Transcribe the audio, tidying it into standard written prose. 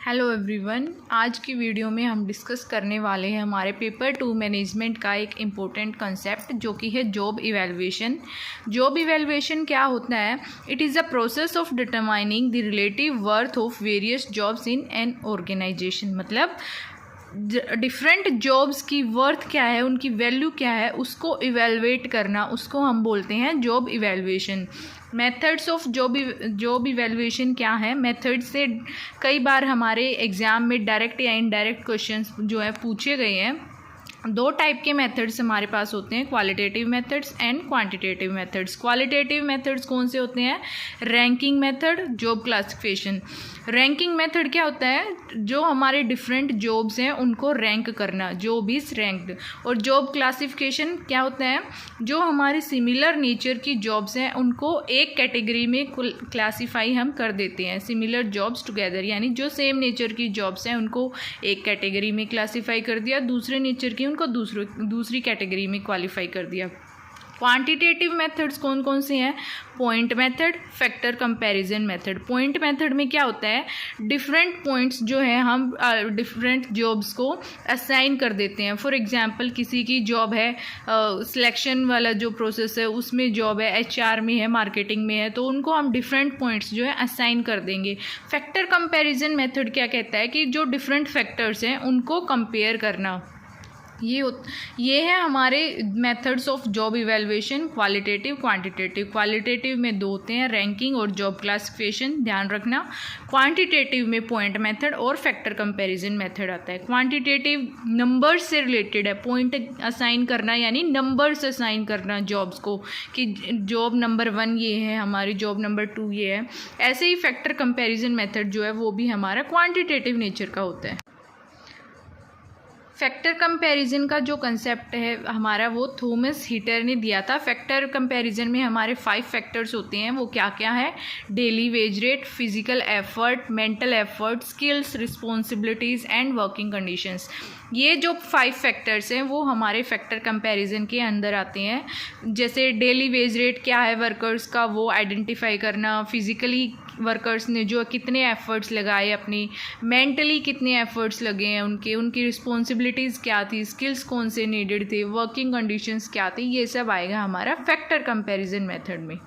Hello everyone, आज की video में हम डिस्कस करने वाले हैं हमारे पेपर 2 मैनेजमेंट का एक इम्पोर्टेंट कंसेप्ट जो कि है जॉब इवैल्यूएशन। जॉब इवैल्यूएशन क्या होता है? It is a process of determining the relative worth of various jobs in an organization. मतलब डिफरेंट जॉब्स की वर्थ क्या है, उनकी वैल्यू क्या है, उसको इवेलुएट करना, उसको हम बोलते हैं job evaluation. Methods of job evaluation क्या है? मेथड से कई बार हमारे एग्ज़ाम में डायरेक्ट या इनडायरेक्ट क्वेश्चंस जो है पूछे गए हैं। दो टाइप के मेथड्स हमारे पास होते हैं, qualitative methods and quantitative methods. Qualitative methods कौन से होते हैं? Ranking method, job classification. Ranking method क्या होता है? जो हमारे डिफरेंट जॉब्स हैं उनको रैंक करना, जॉब इज़ रैंक्ड। और जॉब क्लासिफिकेशन क्या होता है? जो हमारे सिमिलर नेचर की जॉब्स हैं उनको एक कैटेगरी में क्लासीफाई हम कर देते हैं, सिमिलर जॉब्स टुगेदर। यानी जो सेम नेचर की जॉब्स हैं उनको एक कैटेगरी में क्लासीफाई कर दिया, दूसरे नेचर की उनको दूसरी कैटेगरी में क्वालिफाई कर दिया। क्वांटिटेटिव मेथड्स कौन कौन से हैं? Point method, factor comparison method. Point method में क्या होता है? डिफरेंट पॉइंट्स जो है हम डिफरेंट जॉब्स को असाइन कर देते हैं। फॉर एग्जांपल किसी की जॉब है, सिलेक्शन वाला जो प्रोसेस है उसमें जॉब है, एचआर में है, मार्केटिंग में है, तो उनको हम डिफरेंट पॉइंट्स जो है असाइन कर देंगे। फैक्टर कंपैरिजन मेथड क्या कहता है कि जो डिफरेंट फैक्टर्स हैं उनको कंपेयर करना। ये है हमारे methods of job evaluation, qualitative, quantitative. Qualitative में दो होते हैं, रैंकिंग और जॉब क्लासिफिकेशन, ध्यान रखना। क्वांटिटेटिव में पॉइंट मेथड और फैक्टर कंपैरिजन मेथड आता है। क्वांटिटेटिव नंबर्स से रिलेटेड है, पॉइंट असाइन करना यानी नंबर्स असाइन करना जॉब्स को, कि जॉब नंबर 1 ये है, हमारी जॉब नंबर 2 ये है। ऐसे ही फैक्टर कंपैरिजन मेथड जो है वो भी हमारा क्वांटिटेटिव नेचर का होता है। फैक्टर कंपैरिजन का जो कंसेप्ट है हमारा वो थॉमस हीटर ने दिया था। फैक्टर कंपैरिजन में हमारे 5 फैक्टर्स होते हैं। वो क्या क्या है? Daily wage rate, physical effort, mental effort, skills, responsibilities and working conditions. ये जो 5 फैक्टर्स हैं वो हमारे फैक्टर कंपैरिजन के अंदर आते हैं। जैसे डेली वेज रेट क्या है वर्कर्स का, वो आइडेंटिफाई करना। फिजिकली वर्कर्स ने जो कितने एफर्ट्स लगाए अपनी, मेंटली कितने एफर्ट्स लगे हैं उनकी रिस्पॉन्सिबिलिटीज़ क्या थी, स्किल्स कौन से नीडेड थे, वर्किंग कंडीशंस क्या थी, ये सब आएगा हमारा फैक्टर कंपैरिजन मेथड में।